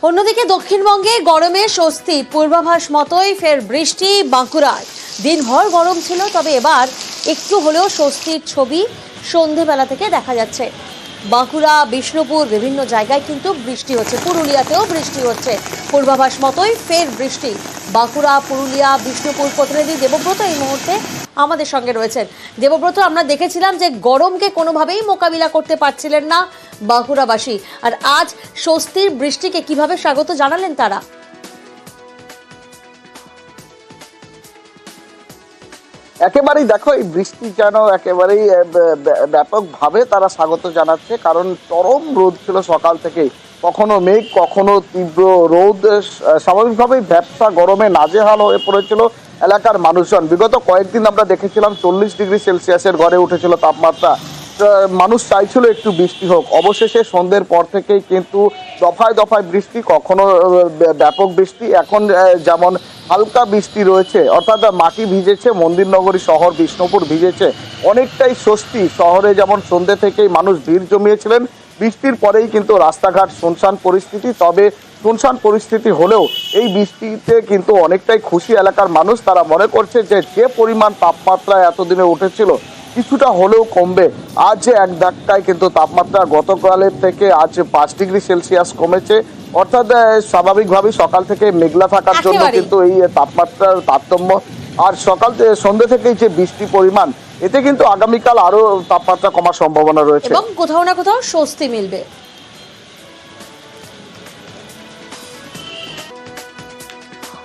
অন্যদিকে দক্ষিণবঙ্গে গরমে স্বস্তি, পূর্বাভাস মতোই ফের বৃষ্টি বাঁকুড়ায়। দিনভর গরম ছিল, তবে এবার একটু হলেও স্বস্তির ছবি সন্ধেবেলা থেকে দেখা যাচ্ছে। বাঁকুড়া, বিষ্ণুপুর বিভিন্ন জায়গায় কিন্তু বৃষ্টি হচ্ছে, পুরুলিয়াতেও বৃষ্টি হচ্ছে। পূর্বাভাস মতোই ফের বৃষ্টি। বাঁকুড়া, পুরুলিয়া, বিষ্ণুপুর প্রতিনিধি দেবব্রত এই মুহূর্তে আমাদের সঙ্গে রয়েছেন। দেবব্রত, আমরা দেখেছিলাম যে গরমকে কোনোভাবেই মোকাবিলা করতে পারছিলেন না বাঁকুড়াবাসী, আর আজ স্বস্তির বৃষ্টিকে কিভাবে স্বাগত জানালেন তারা? একেবারেই দেখো, এই বৃষ্টি যেন একেবারেই ব্যাপকভাবে তারা স্বাগত জানাচ্ছে, কারণ চরম রোদ ছিল সকাল থেকেই। কখনো মেঘ, কখনো তীব্র রোদ। স্বাভাবিকভাবেই ব্যবসা গরমে নাজেহাল হয়ে পড়েছিল এলাকার মানুষজন। বিগত কয়েকদিন আমরা দেখেছিলাম 40 ডিগ্রি সেলসিয়াসের ঘরে উঠেছিল তাপমাত্রা। মানুষ চাইছিল একটু বৃষ্টি হোক। অবশেষে সন্ধ্যের পর থেকেই কিন্তু দফায় দফায় বৃষ্টি, কখনো ব্যাপক বৃষ্টি। এখন যেমন হালকা বৃষ্টি রয়েছে, অর্থাৎ মাটি ভিজেছে, মন্দিরনগরী শহর বিষ্ণুপুর ভিজেছে, অনেকটাই স্বস্তি। শহরে যেমন সন্ধ্যে থেকেই মানুষ ভিড় জমিয়েছিলেন, বৃষ্টির পরেই কিন্তু রাস্তাঘাট শুনশান পরিস্থিতি। তবে শুনশান পরিস্থিতি হলেও এই বৃষ্টিতে কিন্তু অনেকটাই খুশি এলাকার মানুষ। তারা মনে করছে যে পরিমাণ তাপমাত্রা এতদিনে উঠেছিল কিছুটা হলেও কমবে। আজ এক ধাক্কায় কিন্তু তাপমাত্রা গতকালের থেকে আজ 5 ডিগ্রি সেলসিয়াস কমেছে। অর্থাৎ স্বাভাবিকভাবেই সকাল থেকে মেঘলা থাকার জন্য কিন্তু এই তাপমাত্রার তারতম্য, আর সন্ধ্যে থেকেই যে বৃষ্টি পরিমাণ, এতে কিন্তু আগামীকাল আরো তাপমাত্রা কমার সম্ভাবনা রয়েছে এবং কোথাও না কোথাও স্বস্তি মিলবে।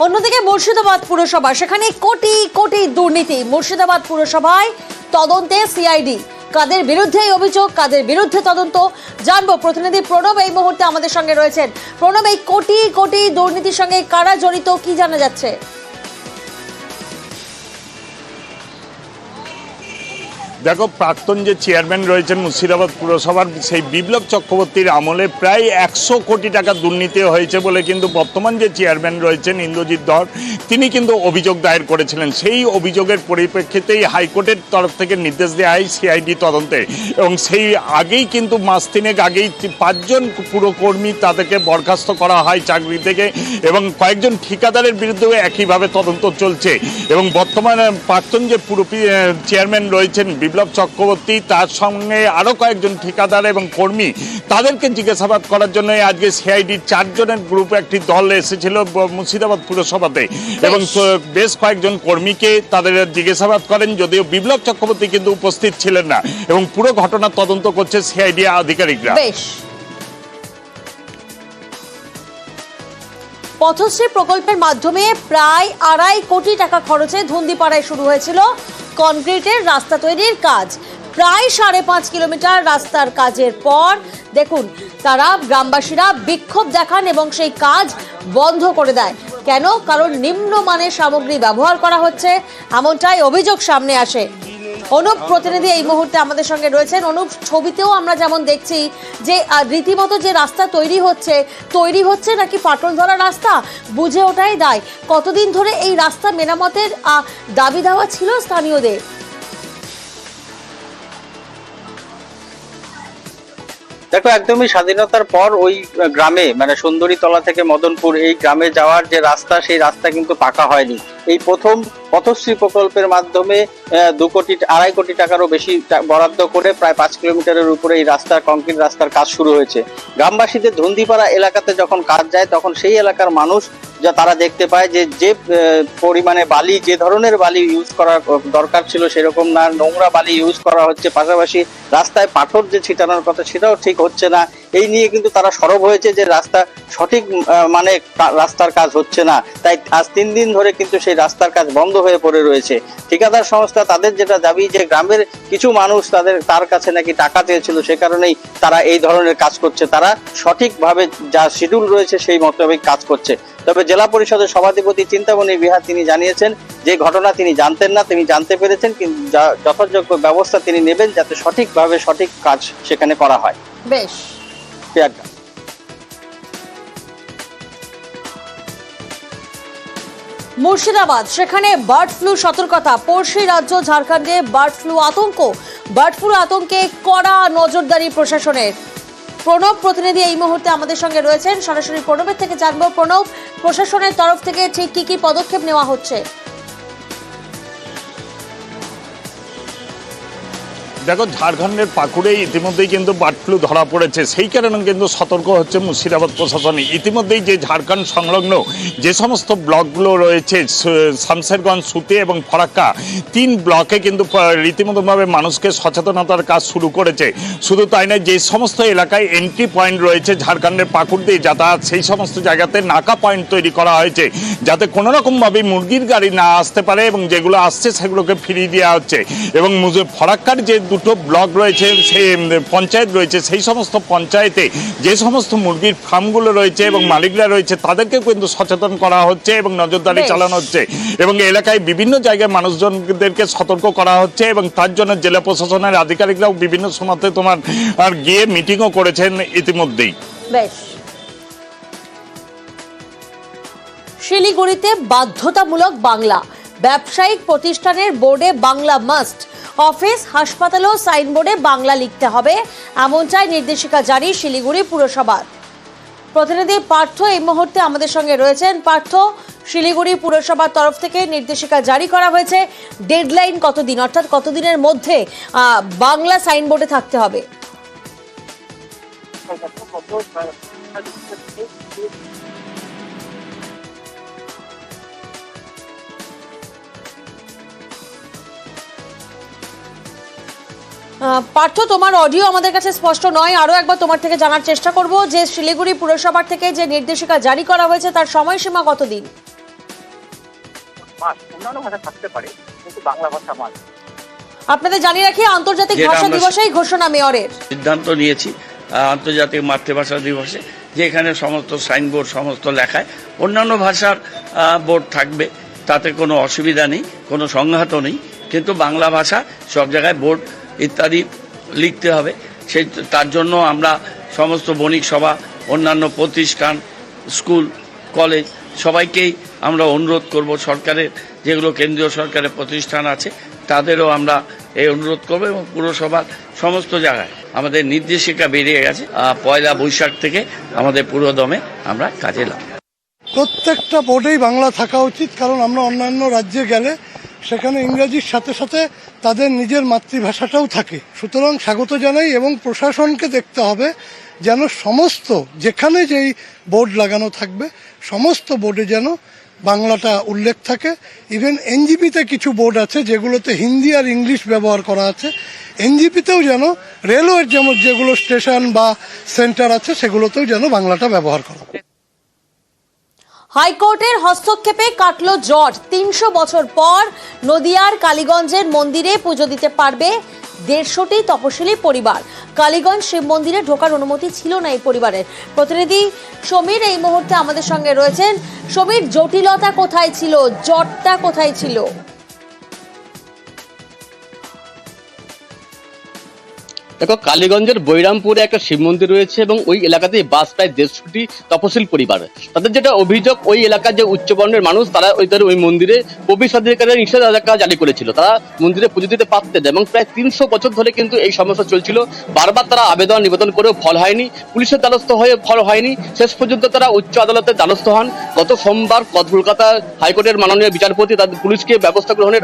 অন্যদিকে মুর্শিদাবাদ পুরসভা, সেখানে কোটি কোটি দুর্নীতি। মুর্শিদাবাদ পুরসভায় তদন্তে সিআইডি। কাদের বিরুদ্ধে এই অভিযোগ, কাদের বিরুদ্ধে তদন্ত, জানবো। প্রতিনিধি প্রণব এই মুহূর্তে আমাদের সঙ্গে রয়েছেন। প্রণব, এই কোটি কোটি দুর্নীতির সঙ্গে কারা জড়িত, কি জানা যাচ্ছে? দেখো, প্রাক্তন যে চেয়ারম্যান রয়েছেন মুর্শিদাবাদ পুরসভার, সেই বিপ্লব চক্রবর্তীর আমলে প্রায় 100 কোটি টাকা দুর্নীতি হয়েছে বলে কিন্তু বর্তমান যে চেয়ারম্যান রয়েছেন ইন্দ্রজিৎ ধর, তিনি কিন্তু অভিযোগ দায়ের করেছিলেন। সেই অভিযোগের পরিপ্রেক্ষিতেই হাইকোর্টের তরফ থেকে নির্দেশ দেওয়া হয় সিআইডি তদন্তে, এবং সেই আগেই কিন্তু মাস তিনেক আগেই 5 জন পুরকর্মী তাদেরকে বরখাস্ত করা হয় চাকরি থেকে, এবং কয়েকজন ঠিকাদারের বিরুদ্ধেও একইভাবে তদন্ত চলছে। এবং বর্তমানে প্রাক্তন যে চেয়ারম্যান রয়েছেন বিপ্লব চক্রবর্তী, তার সঙ্গে আরও কয়েকজন ঠিকাদার এবং কর্মী, তাদেরকে জিজ্ঞাসাবাদ করার জন্য আজকে সিআইডির 4 জনের গ্রুপে একটি দল এসেছিল মুর্শিদাবাদ পুরসভাতে, এবং বেশ কয়েকজন কর্মীকে তাদের জিজ্ঞাসাবাদ করেন, যদিও বিপ্লব চক্রবর্তী কিন্তু উপস্থিত ছিলেন না, এবং পুরো ঘটনার তদন্ত করছে সিআইডি আধিকারিকরা। পথশ্রী প্রকল্পের মাধ্যমে প্রায় 2.5 কোটি টাকা খরচে ধুন্দিপাড়ায় শুরু হয়েছিল কনক্রিটের রাস্তা তৈরির কাজ। প্রায় 5.5 কিলোমিটার রাস্তার কাজের পর দেখুন, তারা গ্রামবাসীরা বিক্ষোভ দেখান এবং সেই কাজ বন্ধ করে দেয়। কেন? কারণ নিম্নমানের সামগ্রী ব্যবহার করা হচ্ছে, এমনটাই অভিযোগ সামনে আসে। অনুপ প্রতিনিধি এই মুহূর্তে আমাদের সঙ্গে রয়েছেন। অনুপ, ছবিতেও আমরা যেমন দেখছি যে রীতিমতো যে রাস্তা তৈরি হচ্ছে নাকি ফাটল ধরা রাস্তা, বুঝে ওঠাই দায়। কতদিন ধরে এই রাস্তা মেরামতের দাবি দেওয়া ছিল স্থানীয়দের? দেখো, একদমই স্বাধীনতার পর ওই গ্রামে, মানে সুন্দরীতলা থেকে মদনপুর এই গ্রামে যাওয়ার যে রাস্তা, সেই রাস্তা কিন্তু পাকা হয়নি। এই প্রথম পথশ্রী প্রকল্পের মাধ্যমে 2.5 কোটি টাকারও বেশি বরাদ্দ করে প্রায় 5 কিলোমিটারের উপরে এই কংক্রিট রাস্তার কাজ শুরু হয়েছে। গ্রামবাসীদের ধুন্দিপাড়া এলাকাতে যখন কাজ যায়, তখন সেই এলাকার মানুষ তারা দেখতে পায় যে পরিমাণে বালি, যে ধরনের বালি ইউজ করার দরকার ছিল সেরকম না, নোংরা বালি ইউজ করা হচ্ছে। পাশাপাশি রাস্তায় পাথর যে ছিটানোর কথা, সেটাও ঠিক হচ্ছে না। এই নিয়ে কিন্তু তারা সরব হয়েছে যে সঠিক মানে রাস্তার কাজ হচ্ছে না। তাই আজ 3 দিন ধরে কিন্তু সেই রাস্তার কাজ বন্ধ হয়ে পড়ে রয়েছে। ঠিকাদার সংস্থা তাদের যেটা দাবি, যে গ্রামের কিছু মানুষ তার কাছে নাকি টাকা চেয়েছিল, সে কারণেই তারা এই ধরনের কাজ করছে। তারা সঠিকভাবে যা শিডিউল রয়েছে সেই মোতাবেক কাজ করছে। তবে জেলা পরিষদের সভাধিপতি চিন্তামণি বিহার তিনি জানিয়েছেন যে ঘটনা তিনি জানতেন না, তিনি জানতে পেরেছেন, কিন্তু যথাযোগ্য ব্যবস্থা তিনি নেবেন যাতে সঠিকভাবে সঠিক কাজ সেখানে করা হয়। বেশ। মুর্শিদাবাদ, সেখানে বার্ড ফ্লু সতর্কতা। পড়শি রাজ্য ঝাড়খণ্ডে বার্ড ফ্লু আতঙ্কে কড়া নজরদারি প্রশাসনের। প্রণব প্রতিনিধি এই মুহূর্তে আমাদের সঙ্গে রয়েছেন, সরাসরি প্রণবের থেকে জানবো। প্রণব, প্রশাসনের তরফ থেকে ঠিক কি কি পদক্ষেপ নেওয়া হচ্ছে? দেখো, ঝাড়খণ্ডের পাকুড়ে ইতিমধ্যেই কিন্তু বার্ড ফ্লু ধরা পড়েছে, সেই কারণে কিন্তু সতর্ক হচ্ছে মুর্শিদাবাদ প্রশাসন। ইতিমধ্যেই যে ঝাড়খণ্ড সংলগ্ন যে সমস্ত ব্লকগুলো রয়েছে, শামশেরগঞ্জ, সুতে এবং ফরাক্কা, 3 ব্লকে কিন্তু রীতিমতোভাবে মানুষকে সচেতনতার কাজ শুরু করেছে। শুধু তাই নয়, যে সমস্ত এলাকায় এন্ট্রি পয়েন্ট রয়েছে ঝাড়খণ্ডের পাকুড় দিয়ে যাতায়াত, সেই সমস্ত জায়গাতে নাকা পয়েন্ট তৈরি করা হয়েছে, যাতে কোনো রকমভাবে মুরগির গাড়ি না আসতে পারে, এবং যেগুলো আসছে সেগুলোকে ফিরিয়ে দেওয়া হচ্ছে। এবং ফরাক্কার যে 2টো ব্লক রয়েছে, সেই পঞ্চায়েত রয়েছে, সেই সমস্ত পঞ্চায়েতে যে সমস্ত মুরগির ফার্মগুলো রয়েছে এবং মালিকরা রয়েছে, তাদেরকে কিন্তু সচেতন করা হচ্ছে এবং নজরদারি চালানো হচ্ছে, এবং এলাকায় বিভিন্ন জায়গায় মানুষজনদেরকে সতর্ক করা হচ্ছে। এবং তার জন্য জেলা প্রশাসনের আধিকারিকরাও বিভিন্ন সময়তে গিয়ে মিটিংও করেছেন ইতিমধ্যেই। বেশ, শিলিগুড়িতে বাধ্যতামূলক বাংলা, ব্যবসায়িক প্রতিষ্ঠানের বোর্ডে বাংলা মাস্ট, অফিস হাসপাতালেও সাইনবোর্ডে বাংলা লিখতে হবে, এমনটাই নির্দেশিকা জারি শিলিগুড়ি পুরসভার। প্রতিনিধি পার্থ এই মুহূর্তে আমাদের সঙ্গে রয়েছেন। পার্থ, শিলিগুড়ি পুরসভার তরফ থেকে নির্দেশিকা জারি করা হয়েছে, ডেডলাইন কতদিন, অর্থাৎ কতদিনের মধ্যে বাংলা সাইনবোর্ডে থাকতে হবে? পার্থ, তোমার অডিও আমাদের কাছে স্পষ্ট নয়, আরো একবার তোমার থেকে জানার চেষ্টা করব যে শিলিগুড়ি পুরসভার থেকে যে নির্দেশিকা জারি করা হয়েছে তার সময়সীমা কতদিন? অন্যান্য ভাষা থাকতে পারে, কিন্তু বাংলা ভাষা মাস্ট। আপনাদের জানিয়ে রাখি, আন্তর্জাতিক ভাষা দিবসেই ঘোষণা মেয়রের। সিদ্ধান্ত নিয়েছি আন্তর্জাতিক মাতৃভাষা দিবসে, যেখানে সমস্ত সাইনবোর্ড, সমস্ত লেখায় অন্যান্য ভাষার বোর্ড থাকবে, তাতে কোনো অসুবিধা নেই, কোনো সংঘাতও নেই, কিন্তু বাংলা ভাষা সব জায়গায় বোর্ড ইত্যাদি লিখতে হবে। তার জন্য আমরা সমস্ত বণিক সভা, অন্যান্য প্রতিষ্ঠান, স্কুল, কলেজ সবাইকেই আমরা অনুরোধ করব, সরকারের যেগুলো কেন্দ্রীয় সরকারের প্রতিষ্ঠান আছে তাদেরও আমরা এই অনুরোধ করবো। এবং পুরসভার সমস্ত জায়গায় আমাদের নির্দেশিকা বেরিয়ে গেছে, 1 বৈশাখ থেকে আমাদের পুরোদমে আমরা কাজে লাগব। প্রত্যেকটা বোর্ডেই বাংলা থাকা উচিত, কারণ আমরা অন্যান্য রাজ্যে গেলে সেখানে ইংরেজির সাথে সাথে তাদের নিজের মাতৃভাষাটাও থাকে। সুতরাং স্বাগত জানাই, এবং প্রশাসনকে দেখতে হবে যেন সমস্ত যেখানে যেই বোর্ড লাগানো থাকবে সমস্ত বোর্ডে যেন বাংলাটা উল্লেখ থাকে। ইভেন এনজিপিতে কিছু বোর্ড আছে যেগুলোতে হিন্দি আর ইংলিশ ব্যবহার করা আছে, এনজিপিতেও যেন রেলওয়ের যেমন যেগুলো স্টেশন বা সেন্টার আছে সেগুলোতেও যেন বাংলাটা ব্যবহার করা হয়। হাইকোর্টের হস্তক্ষেপে কাটল জট, 300 বছর পর নদিয়ার কালীগঞ্জের মন্দিরে পুজো দিতে পারবে 150টি তপশিলি পরিবার। কালীগঞ্জ শিব মন্দিরে ঢোকার অনুমতি ছিল না এই পরিবারের। প্রতিনিধি সমীর এই মুহূর্তে আমাদের সঙ্গে রয়েছেন। সমীর, জটিলতা কোথায় ছিল, জটটা কোথায় ছিল? দেখো, কালীগঞ্জের বৈরামপুরে একটা শিব মন্দির রয়েছে এবং ওই এলাকাতে বাস প্রায় 150টি তপশিল পরিবার। তাদের যেটা অভিযোগ, ওই এলাকার যে উচ্চবর্ণের মানুষ তারা ওই মন্দিরে প্রবেশাধিকারের নিষেধাজ্ঞা জারি করেছিল, তারা মন্দিরে পুজো দিতে পারতেন, এবং প্রায় 300 বছর ধরে কিন্তু এই সমস্যা চলছিল। বারবার তারা আবেদন নিবেদন করেও ফল হয়নি, পুলিশের দ্বারস্থ হয়ে ফল হয়নি, শেষ পর্যন্ত তারা উচ্চ আদালতের দ্বারস্থ হন। গত সোমবার কলকাতা হাইকোর্টের মাননীয় বিচারপতি তাদের পুলিশকে ব্যবস্থা গ্রহণের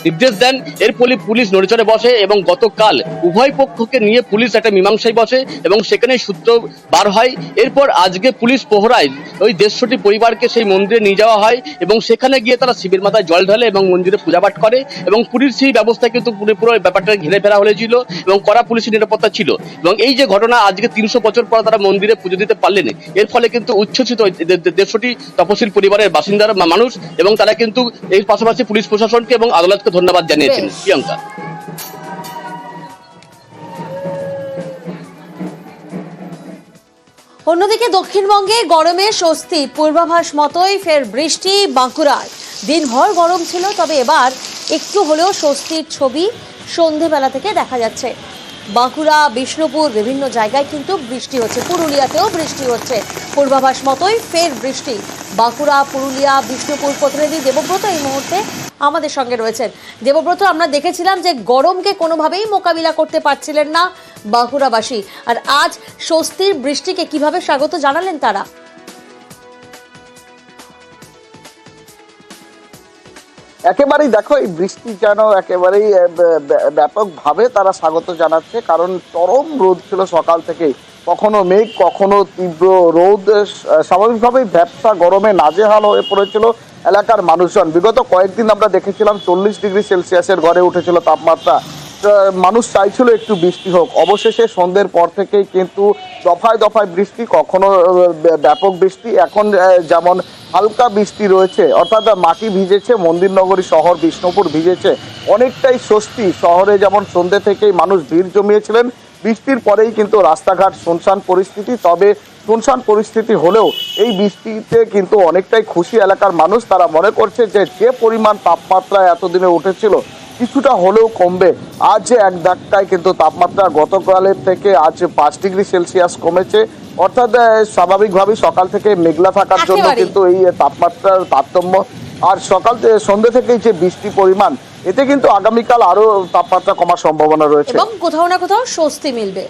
নির্দেশ দেন। এর ফলে পুলিশ নড়েচড়ে বসে এবং গতকাল উভয় পক্ষকে নিয়ে পুলিশ একটা মীমাংসায় বসে এবং সেখানে সূত্র বার হয়। এরপর আজকে পুলিশ প্রহরায় ওই 150টি পরিবারকে সেই মন্দিরে নিয়ে যাওয়া হয় এবং সেখানে গিয়ে তারা শিবের মাথায় জল ঢালে এবং মন্দিরে পূজাপাঠ করে, এবং পুলিশ সেই ব্যবস্থা কিন্তু পুরো ব্যাপারটা ঘিরে ফেলা হয়েছিল এবং কড়া পুলিশের নিরাপত্তা ছিল। এবং এই যে ঘটনা, আজকে 300 বছর পর তারা মন্দিরে পুজো দিতে পারলেন, এর ফলে কিন্তু উচ্ছ্বসিত 150টি তপশিল পরিবারের বাসিন্দারা মানুষ, এবং তারা কিন্তু এর পাশাপাশি পুলিশ প্রশাসনকে এবং আদালতকে ধন্যবাদ জানিয়েছেন। প্রিয়াঙ্কা। অন্যদিকে দক্ষিণবঙ্গে গরমে স্বস্তি, পূর্বাভাস মতোই ফের বৃষ্টি বাঁকুড়ায়। দিনভর গরম ছিল, তবে এবার একটু হলেও স্বস্তির ছবি সন্ধেবেলা থেকে দেখা যাচ্ছে। বাঁকুড়া, বিষ্ণুপুর বিভিন্ন জায়গায় কিন্তু বৃষ্টি হচ্ছে, পুরুলিয়াতেও বৃষ্টি হচ্ছে। পূর্বাভাস মতোই ফের বৃষ্টি। বাঁকুড়া, পুরুলিয়া, বিষ্ণুপুর প্রতিনিধি দেবব্রত এই মুহূর্তে আমাদের সঙ্গে রয়েছেন। দেবব্রত, আমরা দেখেছিলাম যে গরমকে কোনোভাবেই মোকাবিলা করতে পারছিলেন না বাঁকুড়াবাসী। আর আজ স্বস্তির বৃষ্টিকে কিভাবে স্বাগত জানালেন তারা। একেবারেই দেখো এই বৃষ্টি যেন একেবারেই ব্যাপকভাবে তারা স্বাগত জানাচ্ছে, কারণ চরম রোদ ছিল সকাল থেকেই, কখনো মেঘ কখনো তীব্র রোদ। স্বাভাবিকভাবেই ব্যবসা গরমে নাজেহাল হয়ে পড়েছিল এলাকার মানুষজন। বিগত কয়েকদিন আমরা দেখেছিলাম 40 ডিগ্রি সেলসিয়াসের ঘরে উঠেছিল তাপমাত্রা। মানুষ চাইছিল একটু বৃষ্টি হোক। অবশেষে সন্ধ্যের পর থেকেই কিন্তু দফায় দফায় বৃষ্টি, কখনো ব্যাপক বৃষ্টি, এখন যেমন হালকা বৃষ্টি রয়েছে, অর্থাৎ মাটি ভিজেছে, মন্দিরনগরী শহর বিষ্ণুপুর ভিজেছে, অনেকটাই স্বস্তি। শহরে যেমন সন্ধ্যে থেকেই মানুষ ভিড় জমিয়েছিলেন, বৃষ্টির পরেই কিন্তু রাস্তাঘাট শুনশান পরিস্থিতি। তবে শুনশান পরিস্থিতি হলেও এই বৃষ্টিতে কিন্তু অনেকটাই খুশি এলাকার মানুষ। তারা মনে করছে যে পরিমাণ তাপমাত্রা এতদিনে উঠেছিল কিছুটা হলেও কমবে। আজ এক ধাক্কায় কিন্তু তাপমাত্রা গতকালের থেকে আজ 5 ডিগ্রি সেলসিয়াস কমেছে, অর্থাৎ স্বাভাবিকভাবেই সকাল থেকে মেঘলা থাকার জন্য একেবারেই। কিন্তু এই তাপমাত্রার তারতম্য। আর সন্ধ্যে থেকেই যে বৃষ্টি পরিমাণ, এতে কিন্তু আগামীকাল আরো তাপমাত্রা কমার সম্ভাবনা রয়েছে এবং কোথাও না কোথাও স্বস্তি মিলবে।